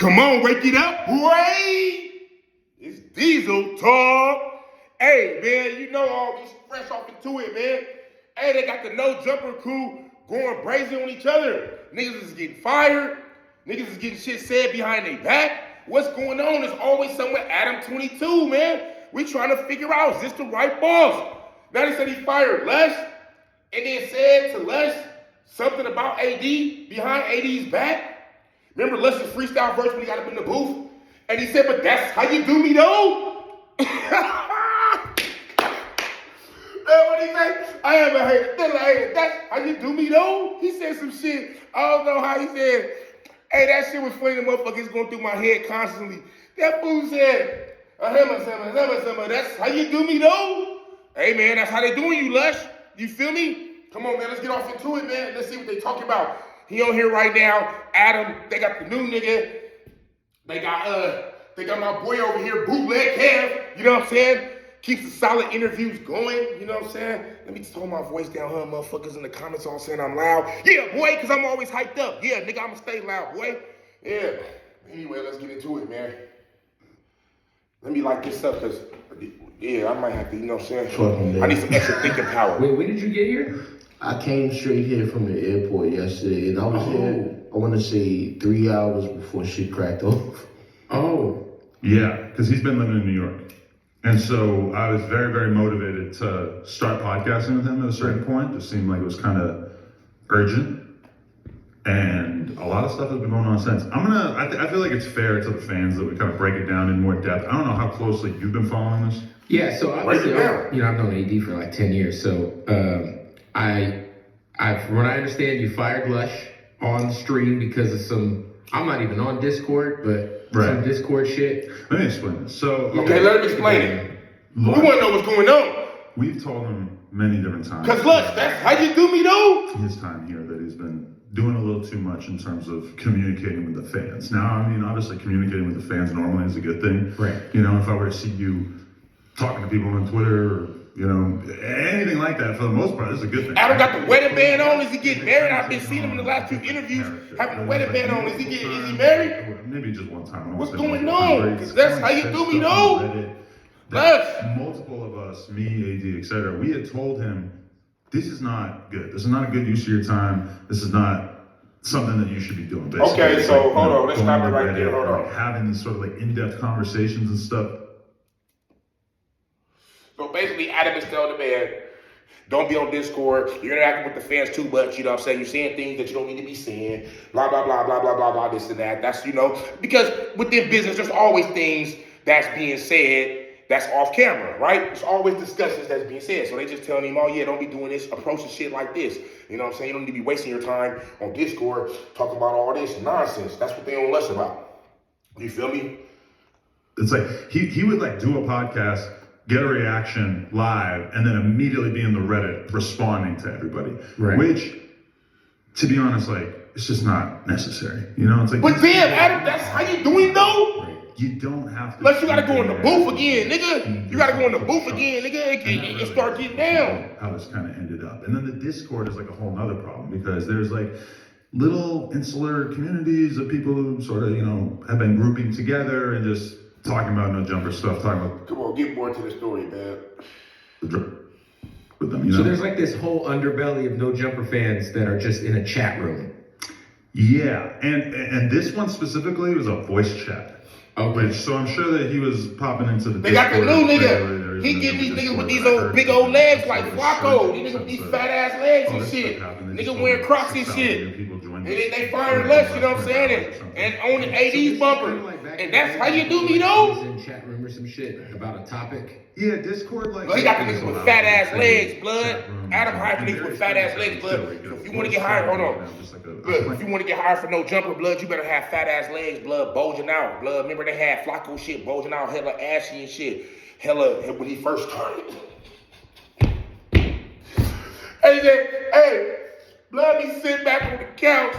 Come on, wake it up, boy. It's Diesel talk. Hey, man, you know all these fresh off into it, man. Hey, they got the no jumper crew going brazen on each other. Niggas is getting fired. Niggas is getting shit said behind their back. What's going on? There's always somewhere Adam 22, man. We trying to figure out, is this the right boss? Now they said he fired Lush, and then said to Lush something about AD behind AD's back. Remember Lush's freestyle verse when he got up in the booth? And he said, but that's how you do me though? Man, what he say? I am a hater, still a hater. That's how you do me though? He said some shit. I don't know how he said. Hey, that shit was funny. The motherfuckers going through my head constantly. That fool said, that's how you do me though? Hey man, that's how they doing you, Lush. You feel me? Come on, man, let's get off into it, man. Let's see what they talking about. He on here right now. Adam, they got the new nigga. They got my boy over here, Bootleg Kev. You know what I'm saying? Keeps the solid interviews going. You know what I'm saying? Let me tone my voice down, huh, motherfuckers in the comments all saying I'm loud. Yeah, boy, because I'm always hyped up. Yeah, nigga, I'm going to stay loud, boy. Yeah. Anyway, let's get into it, man. Let me light this up, because, yeah, I might have to, you know what I'm saying? I need some extra thinking power. Wait, when did you get here? I came straight here from the airport yesterday, and I was here, I want to say 3 hours before shit cracked off. Oh. Yeah, because he's been living in New York. And so I was very, very motivated to start podcasting with him at a certain point. It seemed like it was kind of urgent. And a lot of stuff has been going on since. I feel like it's fair to the fans that we kind of break it down in more depth. I don't know how closely you've been following this. Yeah, so obviously, I've known AD for like 10 years. So from what I understand, you fired Lush on stream because of some, I'm not even on Discord, but some Discord shit. Let me explain this. So, okay, let him explain it. We want to know what's going on. We've told him many different times. Because Lush, that's how you do me though? His time here that he's been doing a little too much in terms of communicating with the fans. Now, I mean, obviously communicating with the fans normally is a good thing. Right. You know, if I were to see you talking to people on Twitter or, you know, anything like that, for the most part, this is a good thing. Adam got the wedding band on. Is he getting married? I've been seeing him in the last few interviews having the wedding band on. Is he married? Maybe just one time. What's going on? Because that's how you do me, though. Multiple of us, me, AD, etc., we had told him, this is not good. This is not a good use of your time. This is not something that you should be doing, basically. Okay, so hold on. Let's stop it right there. Hold on. Having these sort of like in-depth conversations and stuff. So basically, Adam is telling the man, don't be on Discord. You're interacting with the fans too much. You know what I'm saying? You're saying things that you don't need to be saying. Blah, blah, blah, blah, blah, blah, blah, this and that. That's, you know, because within business, there's always things that's being said that's off camera, right? There's always discussions that's being said. So they just telling him, oh yeah, don't be doing this, approaching shit like this. You know what I'm saying? You don't need to be wasting your time on Discord talking about all this nonsense. That's what they on Lush about. You feel me? It's like, he would like do a podcast, get a reaction live, and then immediately be in the Reddit responding to everybody. Right. Which, to be honest, like, it's just not necessary. You know, it's like. But damn, Adam, that's how you doing though? You don't have to. Unless you gotta go in the booth again, nigga. You gotta go in the booth again, nigga, and start getting down. How this kind of ended up. And then the Discord is like a whole nother problem because there's like little insular communities of people who sort of, you know, have been grouping together and just talking about no jumper stuff, talking about. Come on, get more to the story, man. With them, you know? So there's like this whole underbelly of no jumper fans that are just in a chat room. Yeah, and this one specifically was a voice chat. Okay. So I'm sure that he was popping into the. They got the new nigga. He get these niggas with these old big old legs like Flacco. These niggas with these fat ass legs and shit. Nigga wearing Crocs and shit. And then they firing Lush, you know what I'm saying? And on the AD's bumper. And that's how you do me though? In chat room or some shit about a topic. Yeah, Discord like. Well, he got the niggas with fat ass legs, blood. Adam hired the niggas with fat ass legs, blood. So if you want to get hired, hold on. Look, if you want to get hired for no jumper, blood, you better have fat ass legs, blood, bulging out, blood. Remember they had Flacco shit bulging out, hella ashy and shit, hella when he first started. Hey, blood be sitting back on the couch,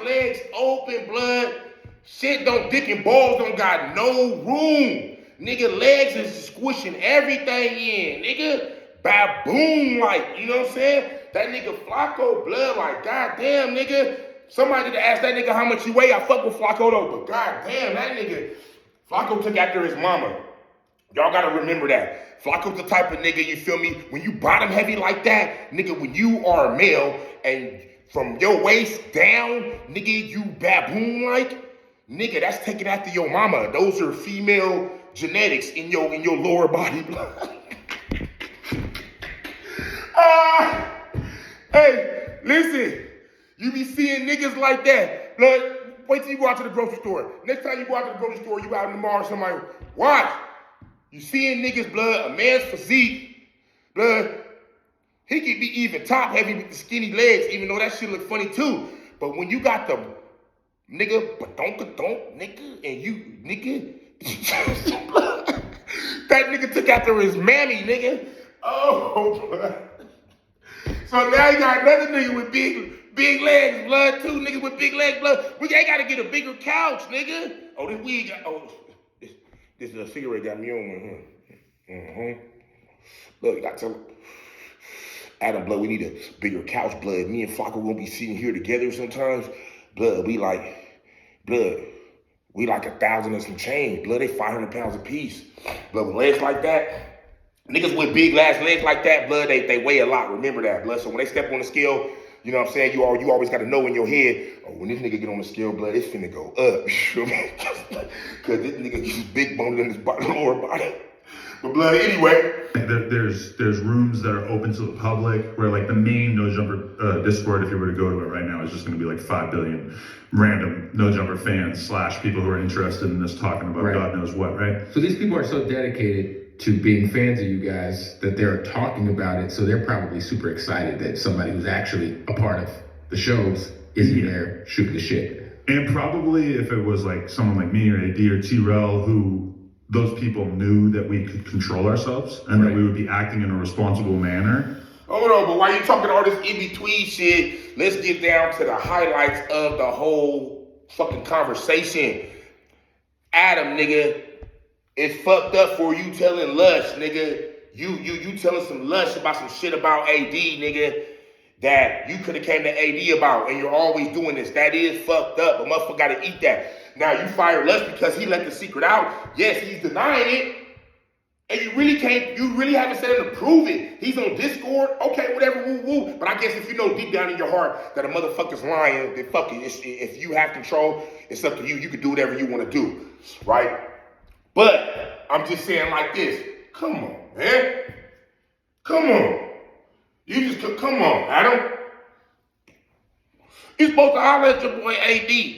legs open, blood. Shit dick and balls don't got no room. Nigga, legs is squishing everything in, nigga. Baboon like, you know what I'm saying? That nigga Flacco, blood, like, goddamn, nigga. Somebody did ask that nigga how much he weigh. I fuck with Flacco though, but god damn, that nigga, Flacco took after his mama. Y'all gotta remember that. Flacco's the type of nigga, you feel me? When you bottom heavy like that, nigga, when you are a male and from your waist down, nigga, you baboon-like, nigga, that's taking after your mama. Those are female genetics in your lower body. Hey, listen, you be seeing niggas like that. Blood, wait till you go out to the grocery store. Next time you go out to the grocery store, you out in the mall or somebody, watch. You seeing niggas, blood, a man's physique, blood, he can be even top heavy with the skinny legs, even though that shit look funny too. But when you got the nigga, nigga, and you, nigga, that nigga took after his mammy, nigga. Oh, blood. So now you got another nigga with big legs, blood, two niggas with big legs, blood. We ain't gotta get a bigger couch, nigga. Oh, this weed got, this cigarette got me on here. Look, you gotta tell Adam, blood, we need a bigger couch, blood. Me and Flacco gonna be sitting here together sometimes. Blood, we like 1,000 and some change. Blood, they 500 pounds a piece. Blood, with legs like that, niggas with big ass legs like that, blood, they weigh a lot. Remember that, blood. So when they step on the scale, you know what I'm saying? You always gotta know in your head, oh, when this nigga get on the scale, blood, it's finna go up. You know what I mean? Cause this nigga gets big boned in his lower body. But blood, anyway. There's rooms that are open to the public where like the main No Jumper Discord, if you were to go to it right now, is just gonna be like 5 billion random No Jumper fans / people who are interested in this talking about God knows what, right? So these people are so dedicated to being fans of you guys that they're talking about it, so they're probably super excited that somebody who's actually a part of the shows isn't there shooting the shit. And probably if it was like someone like me or AD or T-Rel who those people knew that we could control ourselves and that we would be acting in a responsible manner. Hold on, but while you talking all this in-between shit, let's get down to the highlights of the whole fucking conversation. Adam, nigga, it's fucked up for you telling Lush, nigga. You telling some Lush about some shit about AD, nigga, that you could have came to AD about, and you're always doing this. That is fucked up. A motherfucker gotta eat that. Now you fire Lush because he let the secret out. Yes, he's denying it. And you really haven't said him to prove it. He's on Discord, okay, whatever, woo. But I guess if you know deep down in your heart that a motherfucker's lying, then fuck it. If you have control, it's up to you. You can do whatever you want to do, right? But I'm just saying like this. Come on, man. Come on. Come on, Adam. You're supposed to holler at your boy AD.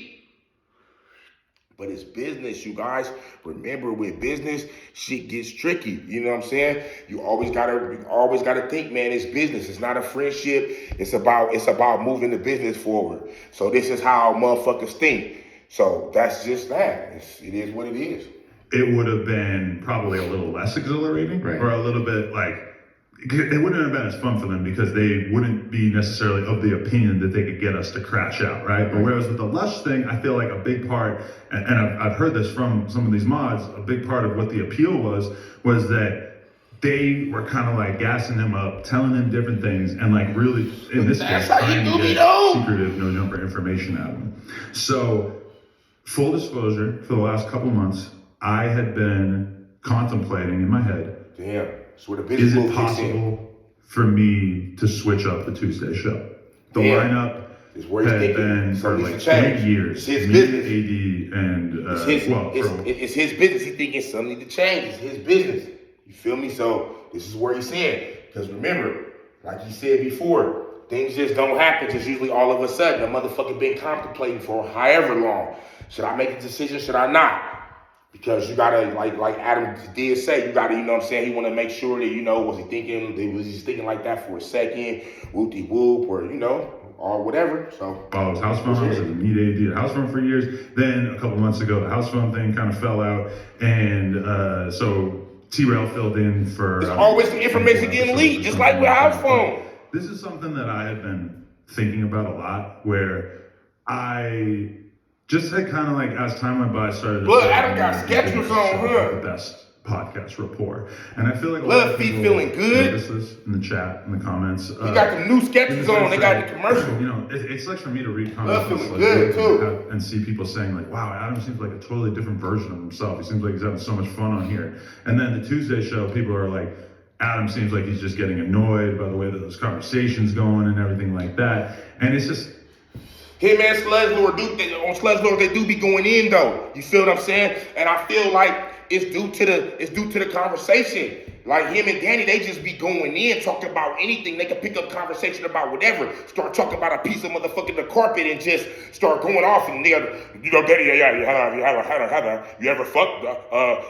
But it's business, you guys. Remember, with business, shit gets tricky. You know what I'm saying? You always gotta think, man, it's business. It's not a friendship. It's about moving the business forward. So this is how motherfuckers think. So that's just that. It is what it is. It would have been probably a little less exhilarating, or a little bit like, it wouldn't have been as fun for them because they wouldn't be necessarily of the opinion that they could get us to crash out, right? But whereas with the Lush thing, I feel like a big part, and I've heard this from some of these mods, a big part of what the appeal was that they were kind of like gassing him up, telling him different things, and like really, in this case, trying to get secretive No Jumper information out of him. So, full disclosure, for the last couple months, I had been contemplating in my head, damn. Is it possible for me to switch up the Tuesday show? The lineup had been for like 20 years. It's his business. AD and it's his business. He thinking something need to change. It's his business. You feel me? So this is where he's saying. Because remember, like he said before, things just don't happen just usually all of a sudden. A motherfucker been contemplating for however long. Should I make a decision? Should I not? Because you gotta, like Adam did say, you gotta, you know what I'm saying, he wanna make sure that, you know, was he thinking like that for a second, whoop-de-whoop, or, you know, or whatever, so. Oh, it was house phone, I was at the meet AD, house phone for years. Then a couple months ago, the house phone thing kind of fell out, and so T-Rail filled in for— There's always some information getting leaked, just like with house phone. This is something that I have been thinking about a lot, where I just had kind of like, as time went by, started to— But Adam got sketches on her. The best podcast rapport. And I feel like a Love lot of Feet people feeling good. notice this in the chat, in the comments. You got the new sketches on. They got the commercial. You know, it's like for me to read Love comments feeling good, too. and see people saying like, wow, Adam seems like a totally different version of himself. He seems like he's having so much fun on here. And then the Tuesday show, people are like, Adam seems like he's just getting annoyed by the way that those conversations going and everything like that. And it's just, Him and Sludge on Sludge Lord, they do be going in though. You feel what I'm saying? And I feel like it's due to the conversation. Like him and Danny, they just be going in, talking about anything. They can pick up conversation about whatever. Start talking about a piece of motherfucking the carpet and just start going off. And you know, Danny, you ever fucked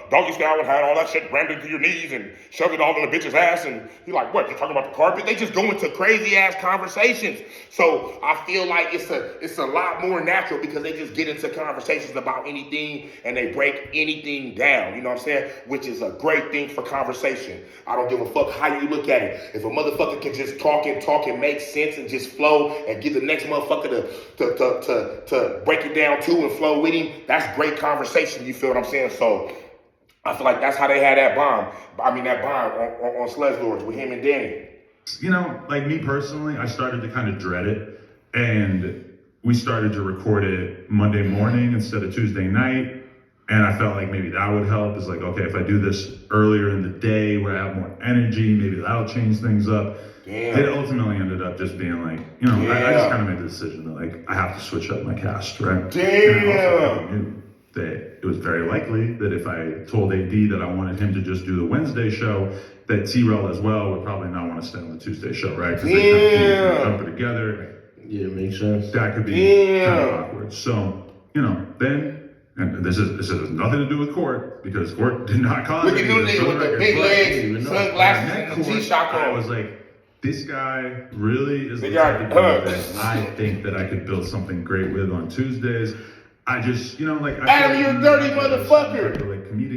doggy style and had all that shit rammed into your knees and shoved it all in the bitch's ass? And you're like, what? You talking about the carpet? They just go into crazy ass conversations. So I feel like it's a lot more natural because they just get into conversations about anything and they break anything down. You know what I'm saying? Which is a great thing for conversation. I don't give a fuck how you look at it. If a motherfucker can just talk and make sense and just flow and get the next motherfucker to break it down too and flow with him, that's great conversation. You feel what I'm saying? So I feel like that's how they had that bond. That bond on Sludge Lords with him and Danny. you know, like me personally, I started to kind of dread it, and we started to record it Monday morning instead of Tuesday night. And I felt like maybe that would help. It's like, okay, if I do this earlier in the day where I have more energy, maybe that'll change things up. Damn. It ultimately ended up just being like, you know, I just kind of made the decision that like, I have to switch up my cast, right? Damn. And I also knew that it was very likely that if I told AD that I wanted him to just do the Wednesday show, that T-Rel as well would probably not want to stay on the Tuesday show, right? Because they kind of jump it together. Yeah, makes sense. That could be kind of awkward. So, you know, then, and this has nothing to do with Court, because Court did not cause Look at it. them niggas with the big legs, sunglasses, and the G-Shock I on. was like, this guy really is They the got type of guy hugs. that I think that I could build something great with on Tuesdays. I just, you know, like... Adam, you're a dirty motherfucker.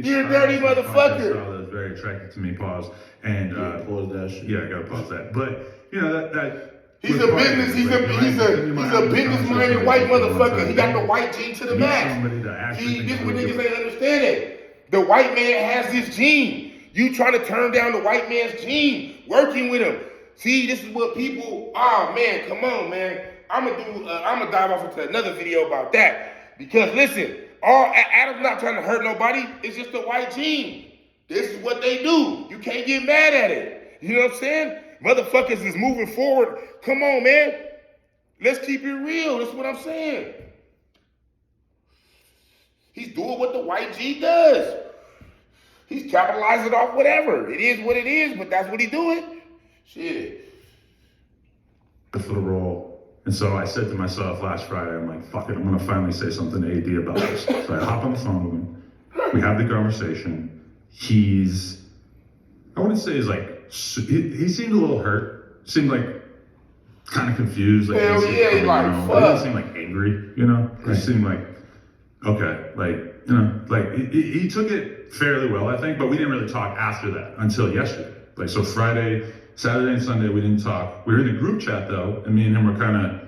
You're a dirty motherfucker. That was very attractive to me, pause. And, Pause that shit. yeah, I gotta pause that. But, you know, that He's a business. He's a business-minded white motherfucker. He got the white gene to the max. See, this is what niggas ain't understanding. The white man has this gene. You trying to turn down the white man's gene, working with him. See, this is what people. Oh man, come on, man. I'm gonna dive off into another video about that because listen, Adam's not trying to hurt nobody. It's just the white gene. This is what they do. You can't get mad at it. You know what I'm saying? Motherfuckers is moving forward. Come on, man. Let's keep it real. That's what I'm saying. He's doing what the white G does. He's capitalizing off whatever. It is what it is, but that's what he's doing. Shit. for the role. And so I said to myself last Friday, I'm like, fuck it, I'm gonna finally say something to AD about this. So I hop on the phone with him. We have the conversation. I wouldn't say he's like, he seemed a little hurt. Seemed like kind of confused. Like, Hell yeah, he's like, fuck. fuck. He didn't seem like angry, you know? He seemed like, okay, like, you know, like he took it fairly well, I think, but we didn't really talk after that until yesterday. Like, so Friday, Saturday and Sunday, we didn't talk. We were in a group chat though, and me and him were kind of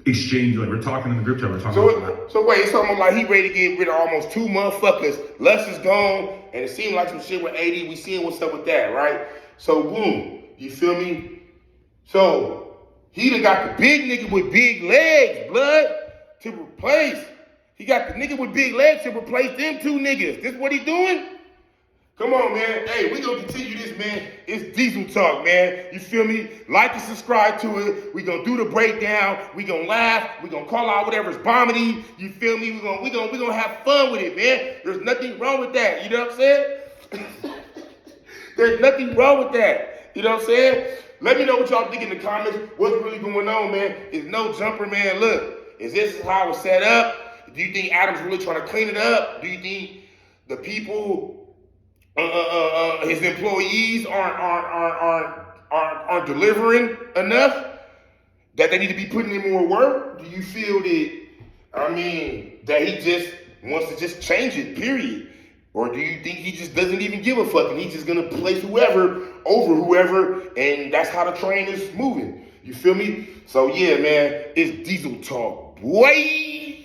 exchanging, like we're talking in the group chat, we're talking So wait, it's almost like he ready to get rid of almost 2 motherfuckers. Lush is gone, and it seemed like some shit with AD. We seeing what's up with that, right? So boom, you feel me? So he done got the big nigga with big legs, blood, to replace. He got the nigga with big legs to replace them 2 niggas. This what he doing? Come on, man. Hey, we gonna continue this, man. It's Diesel Talk, man. You feel me? Like and subscribe to it. We gonna do the breakdown. We gonna laugh. We gonna call out whatever's bombing. You feel me? We gonna have fun with it, man. There's nothing wrong with that. You know what I'm saying? There's nothing wrong with that. You know what I'm saying? Let me know what y'all think in the comments. What's really going on, man? Is no jumper, man. Look, is this how it was set up? Do you think Adam's really trying to clean it up? Do you think the people, his employees aren't delivering enough? That they need to be putting in more work? Do you feel that he just wants to just change it, period? Or do you think he just doesn't even give a fuck and he's just gonna place whoever over whoever, and that's how the train is moving? You feel me? So yeah, man, it's Diesel Talk, boy.